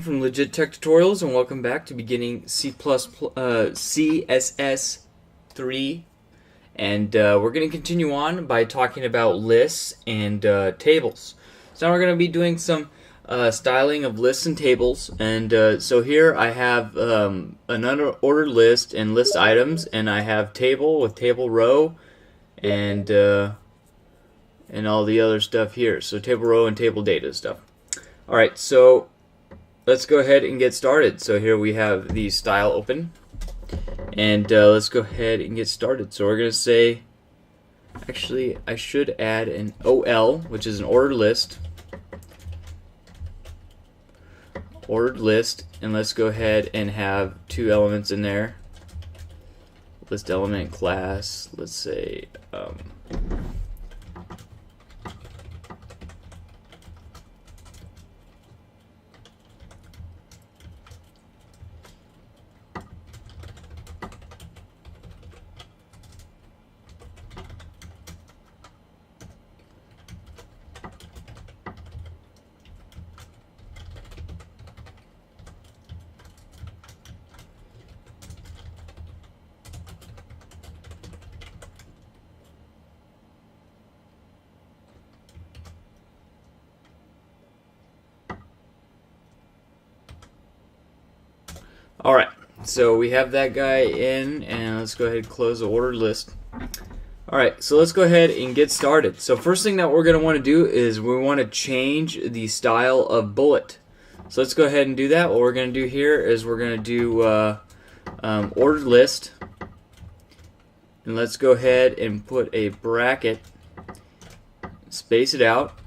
From LegitTechTutorials, and welcome back to beginning CSS3, and we're going to continue on by talking about lists and tables. So now we're going to be doing some styling of lists and tables, and so here I have an unordered list and list items, and I have table with table row and all the other stuff here. So table row and table data stuff. Alright, so let's go ahead and get started. So here we have the style open, and let's go ahead and get started. So we're going to say, actually I should add an OL, which is an ordered list, and let's go ahead and have two elements in there. List element class, let's say alright, so we have that guy in, and let's go ahead and close the ordered list. Alright, so let's go ahead and get started. So first thing that we're going to want to do is we want to change the style of bullet. So let's go ahead and do that. What we're going to do here is we're going to do ordered list, and let's go ahead and put a bracket, space it out,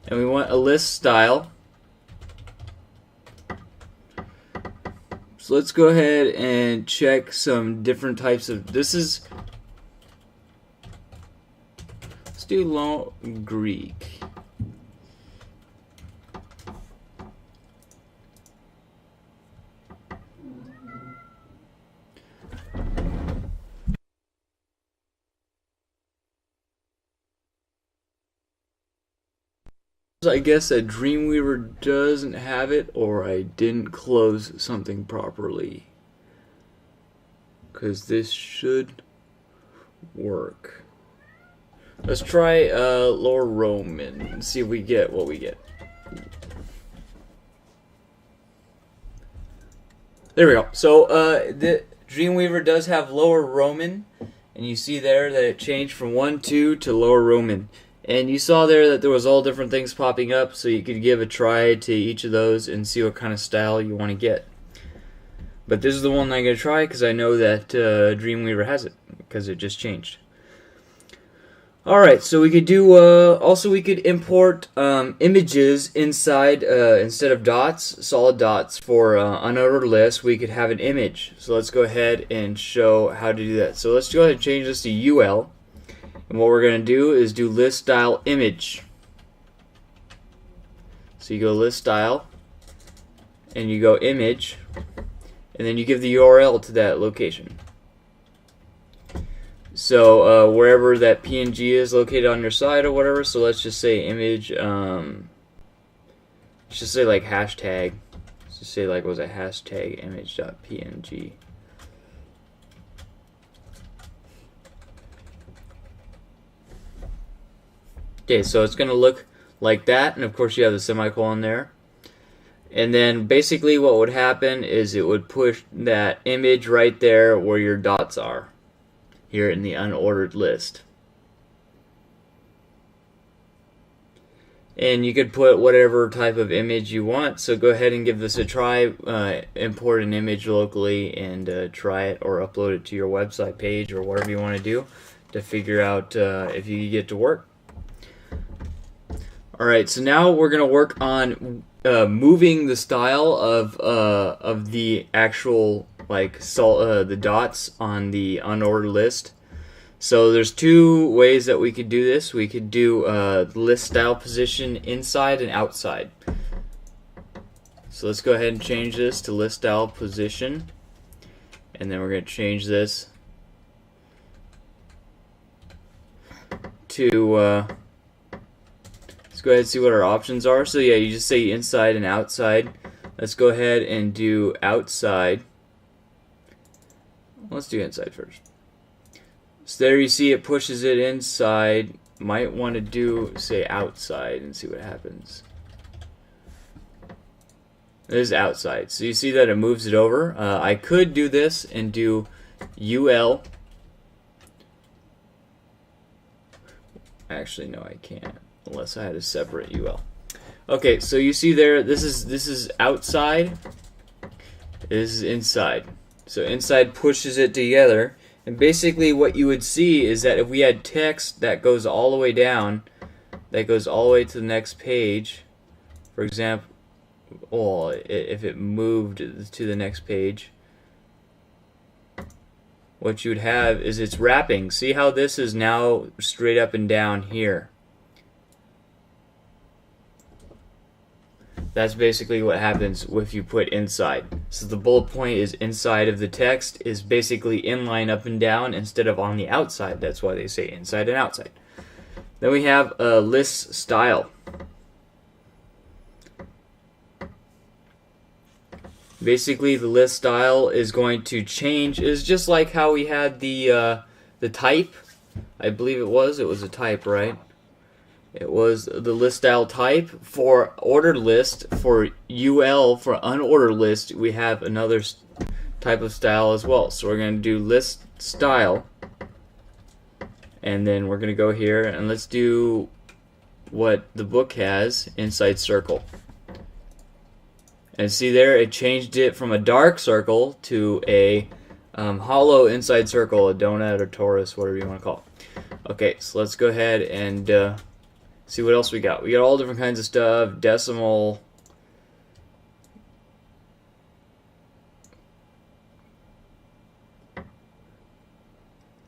and we want a list style. So let's go ahead and check some different types of, let's do long Greek. I guess that Dreamweaver doesn't have it, or I didn't close something properly, because this should work. Let's try Lower Roman and see if we get what we get. There we go. So the Dreamweaver does have Lower Roman, and you see there that it changed from 1-2 to Lower Roman. And you saw there that there was all different things popping up, so you could give a try to each of those and see what kind of style you want to get. But this is the one I'm going to try because I know that Dreamweaver has it, because it just changed. Alright, so we could do, also we could import images inside, instead of dots, solid dots for unordered lists, we could have an image. So let's go ahead and show how to do that. So let's go ahead and change this to UL. And what we're going to do is do list style image. So you go list style, and you go image, and then you give the URL to that location. So wherever that PNG is located on your site or whatever, so let's just say image, let's just say like hashtag, let's just say like, what was it, hashtag image.png. Okay, so it's going to look like that, and of course you have the semicolon there. And then basically what would happen is it would push that image right there where your dots are, here in the unordered list. And you could put whatever type of image you want, so go ahead and give this a try. Import an image locally and try it, or upload it to your website page or whatever you want to do to figure out if you can get to work. Alright, so now we're going to work on moving the style of the actual, like, the dots on the unordered list. So there's two ways that we could do this. We could do list style position inside and outside. So let's go ahead and change this to list style position, and then we're going to change this to go ahead and see what our options are. So yeah, you just say inside and outside. Let's go ahead and do outside. Let's do inside first. So there you see it pushes it inside. Might want to do, say, outside and see what happens. This is outside. So you see that it moves it over. I could do this and do UL. Actually, no, I can't unless I had a separate UL. Okay, so you see there, this is outside. This is inside. So inside pushes it together, and basically what you would see is that if we had text that goes all the way down, that goes all the way to the next page, for example, if it moved to the next page, what you would have is it's wrapping. See how this is now straight up and down here? That's basically what happens if you put inside. So the bullet point is inside of the text is basically inline up and down instead of on the outside. That's why they say inside and outside. Then we have a list style. Basically the list style is going to change. It's just like how we had the type. I believe it was a type, right? It was the list style type. For ordered list, for UL, for unordered list, we have another type of style as well. So we're going to do list style, and then we're going to go here and let's do what the book has, inside circle. And see there, it changed it from a dark circle to a hollow inside circle, a donut or torus, whatever you want to call it. Okay, so let's go ahead and see what else we got. We got all different kinds of stuff, decimal,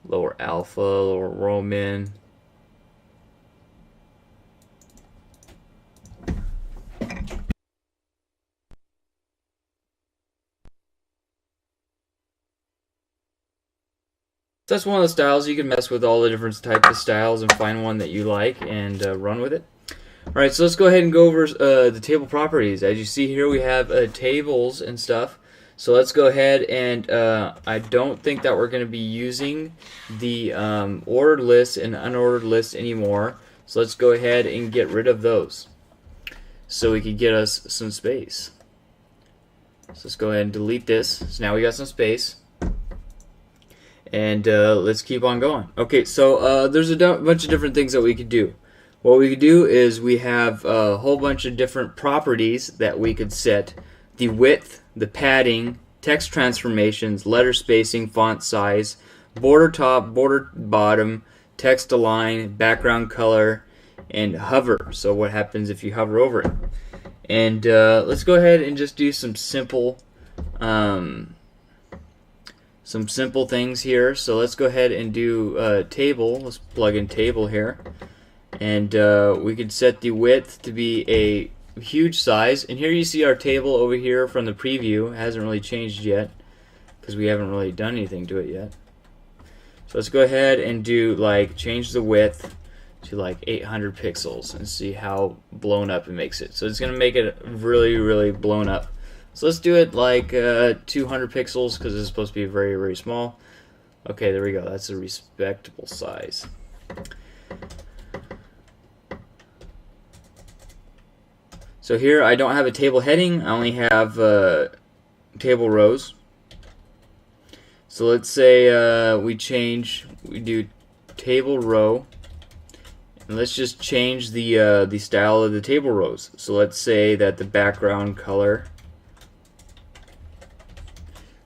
lower alpha, lower Roman. That's one of the styles. You can mess with all the different types of styles and find one that you like and run with it. Alright, so let's go ahead and go over the table properties. As you see here, we have tables and stuff. So let's go ahead and I don't think that we're going to be using the ordered list and unordered list anymore. So let's go ahead and get rid of those so we can get us some space. So let's go ahead and delete this. So now we got some space. And let's keep on going. Okay, so there's a bunch of different things that we could do. What we could do is we have a whole bunch of different properties that we could set. The width, the padding, text transformations, letter spacing, font size, border top, border bottom, text align, background color, and hover. So what happens if you hover over it? And let's go ahead and just do some simple things here. So let's go ahead and do table. Let's plug in table here, and we could set the width to be a huge size. And here you see our table over here from the preview. It hasn't really changed yet because we haven't really done anything to it yet. So let's go ahead and do change the width to 800 pixels and see how blown up it makes it. So it's gonna make it really, really blown up. So let's do it 200 pixels because it's supposed to be very, very small. Okay, there we go. That's a respectable size. So here I don't have a table heading. I only have table rows. So let's say we do table row, and let's just change the style of the table rows. So let's say that the background color.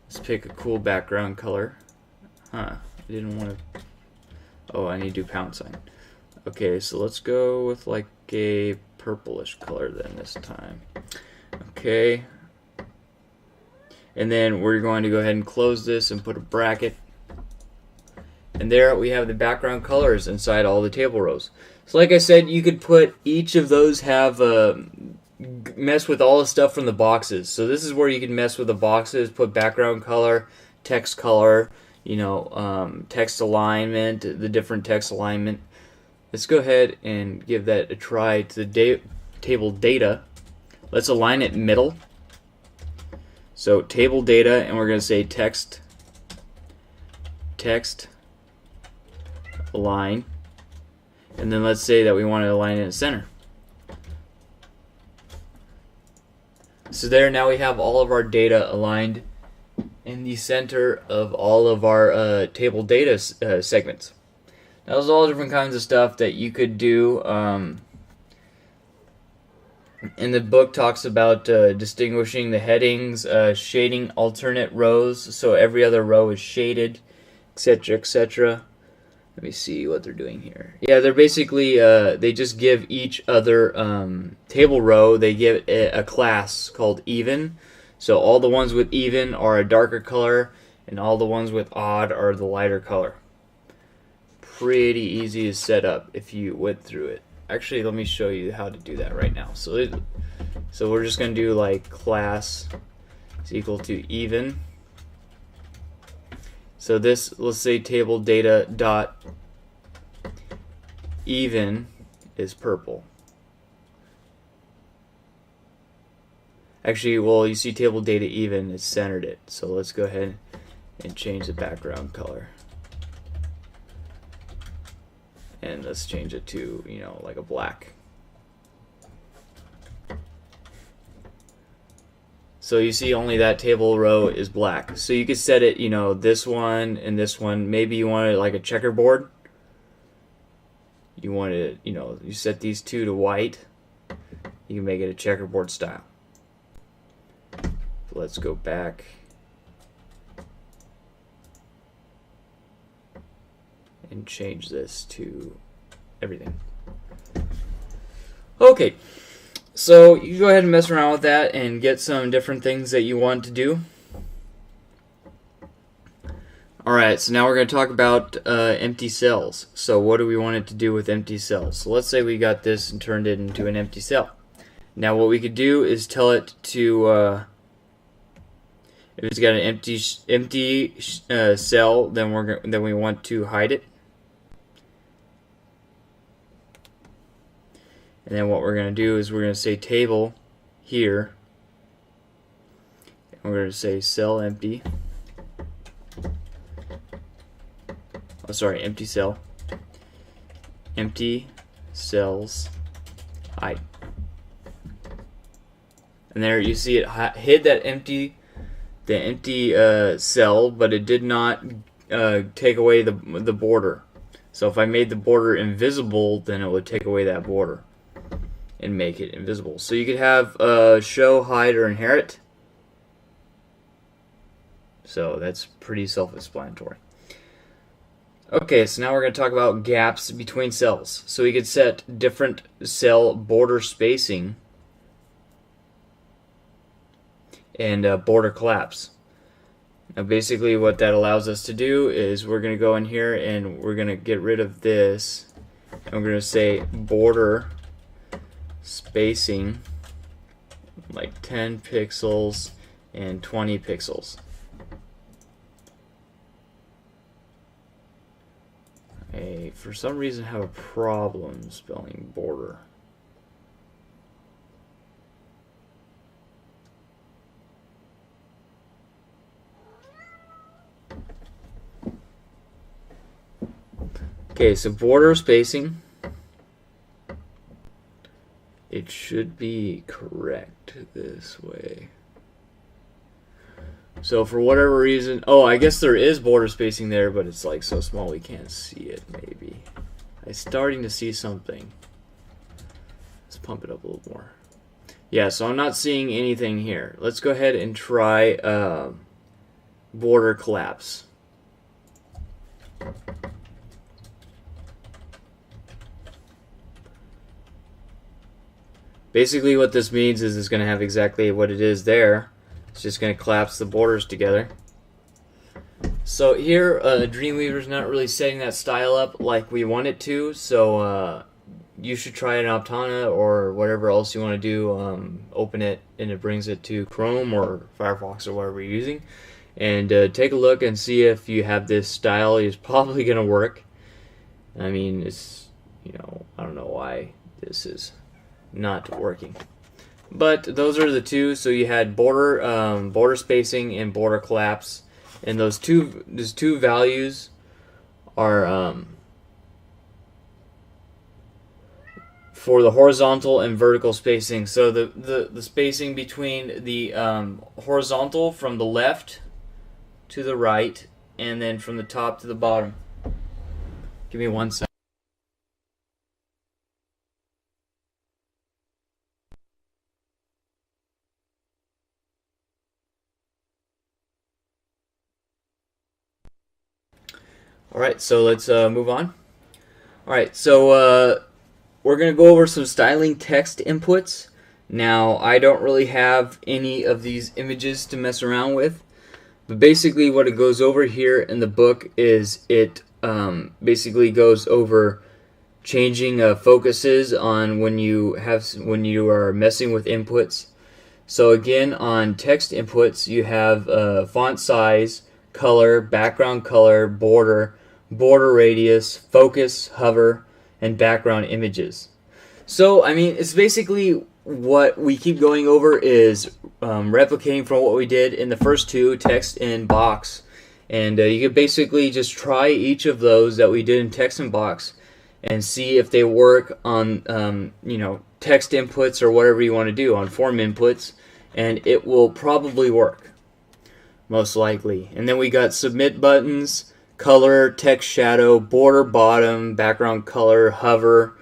Let's pick a cool background color. I didn't want to. Oh, I need to do pound sign. Okay, so let's go with a purplish color then this time. Okay. And then we're going to go ahead and close this and put a bracket. And there we have the background colors inside all the table rows. So like I said, you could put each of those have mess with all the stuff from the boxes. So this is where you can mess with the boxes, put background color, text, text alignment, the different text alignment. let's go ahead and give that a try to the table data. Let's align it middle. So table data, and we're going to say text align, and then let's say that we want to align it in the center. So there, now we have all of our data aligned in the center of all of our table data segments. Now, there's all different kinds of stuff that you could do. In the book talks about distinguishing the headings, shading alternate rows, so every other row is shaded, etc., etc. Let me see what they're doing here. Yeah, they're basically, they just give each other table row, they give it a class called even. So all the ones with even are a darker color, and all the ones with odd are the lighter color. Pretty easy to set up if you went through it. Actually, let me show you how to do that right now. So we're just going to do like class is equal to even. So this, let's say table data dot even is purple. Actually, well, you see table data even, it's centered it. So let's go ahead and change the background color. And let's change it to, you know, like a black. So you see only that table row is black. So you could set it, you know, this one and this one. Maybe you want it like a checkerboard. You want it, you know, you set these two to white. You can make it a checkerboard style. Let's go back. And change this to everything. Okay, so you go ahead and mess around with that and get some different things that you want to do. Alright, so now we're going to talk about empty cells. So what do we want it to do with empty cells? So let's say we got this and turned it into an empty cell. Now what we could do is tell it to if it's got an empty cell, then we want to hide it. And then what we're going to do is we're going to say table here. And we're going to say cell empty. Oh, sorry, empty cell. Empty cells hide. And there you see it hid that empty cell, but it did not take away the border. So if I made the border invisible, then it would take away that border and make it invisible. So you could have show, hide, or inherit. So that's pretty self-explanatory. Okay, so now we're going to talk about gaps between cells. So we could set different cell border spacing and border collapse. Now basically what that allows us to do is we're going to go in here and we're going to get rid of this, and we're going to say border spacing like 10 pixels and 20 pixels. I for some reason have a problem spelling border. Okay, so border spacing, it should be correct this way. So for whatever reason, oh, I guess there is border spacing there, but it's like so small we can't see it, maybe. I'm starting to see something. Let's pump it up a little more. Yeah, so I'm not seeing anything here. Let's go ahead and try border collapse. Basically what this means is it's going to have exactly what it is there. It's just going to collapse the borders together. So here, Dreamweaver's not really setting that style up like we want it to, so you should try it in Aptana or whatever else you want to do. Open it and it brings it to Chrome or Firefox or whatever you're using. And take a look and see if you have this style. It's probably going to work. I mean, I don't know why this is not working. But those are the two. So you had border spacing and border collapse, and those two values are for the horizontal and vertical spacing. So the spacing between the horizontal from the left to the right, and then from the top to the bottom. Give me 1 second. Alright, so let's move on. Alright, so we're going to go over some styling text inputs. Now, I don't really have any of these images to mess around with, but basically what it goes over here in the book is it basically goes over changing focuses on when you are messing with inputs. So again, on text inputs, you have font size, color, background color, border radius, focus, hover, and background images. So, I mean, it's basically what we keep going over is replicating from what we did in the first two, text and box. And you could basically just try each of those that we did in text and box and see if they work on, text inputs or whatever you want to do on form inputs, and it will probably work, most likely. And then we got submit buttons, color, text shadow, border bottom, background color, hover,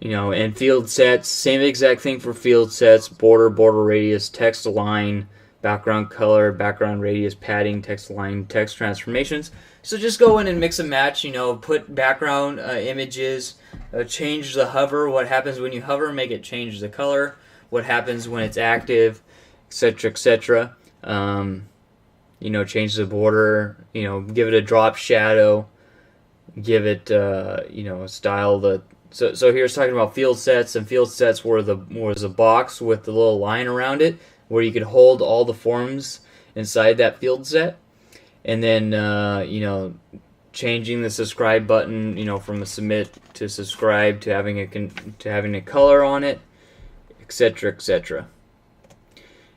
and field sets. Same exact thing for field sets, border radius, text align, background color, background radius, padding, text align, text transformations. So just go in and mix and match, put background images, change the hover, what happens when you hover, make it change the color, what happens when it's active, etc., etc. Change the border, give it a drop shadow, give it, style so here it's talking about field sets, and field sets was a box with the little line around it where you could hold all the forms inside that field set, and then, changing the subscribe button, from a submit to subscribe to having a color on it, etc., etc.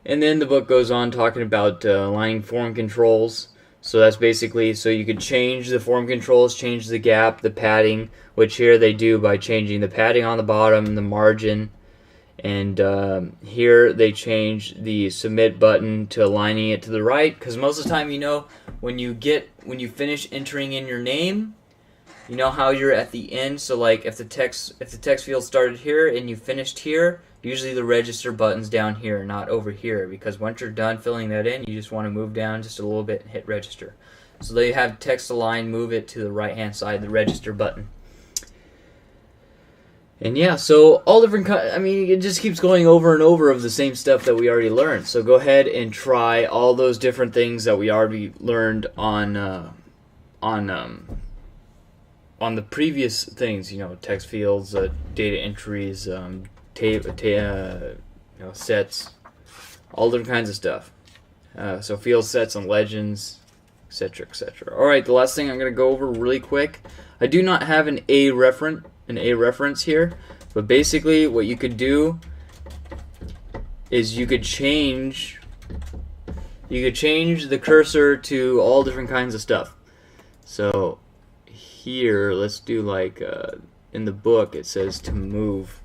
And then the book goes on talking about aligning form controls. So that's basically, so you could change the form controls, change the gap, the padding, which here they do by changing the padding on the bottom, the margin, and here they change the submit button to aligning it to the right, because most of the time, when you finish entering in your name, you know how you're at the end. So like if the text field started here and you finished here, usually the register button's down here, not over here, because once you're done filling that in, you just want to move down just a little bit and hit register. So they have text align, move it to the right hand side, the register button. And yeah, so all different it just keeps going over and over of the same stuff that we already learned. So go ahead and try all those different things that we already learned on the previous things, text fields, data entries, sets, all different kinds of stuff. So field sets and legends, etc., etc. All right, the last thing I'm going to go over really quick. I do not have an A reference here, but basically what you could do is you could change the cursor to all different kinds of stuff. So here, let's do like in the book it says to move.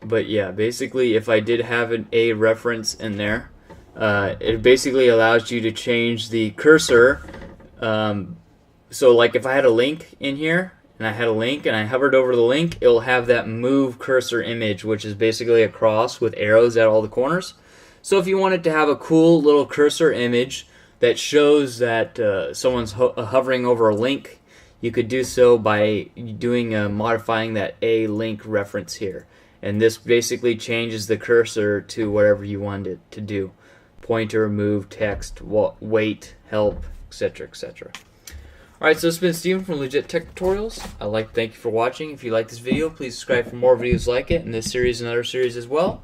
But yeah, basically if I did have an A reference in there, it basically allows you to change the cursor. So like if I had a link in here, and I had a link and I hovered over the link, it'll have that move cursor image, which is basically a cross with arrows at all the corners. So if you wanted to have a cool little cursor image that shows that someone's hovering over a link, you could do so by doing modifying that A link reference here. And this basically changes the cursor to whatever you want it to do. Pointer, move, text, wait, help, etc., etc. Alright, so it's been Steven from LegitTechTutorials. I'd like to thank you for watching. If you like this video, please subscribe for more videos like it, in this series and other series as well.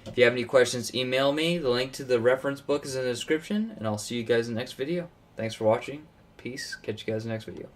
If you have any questions, email me. The link to the reference book is in the description, and I'll see you guys in the next video. Thanks for watching. Peace. Catch you guys in the next video.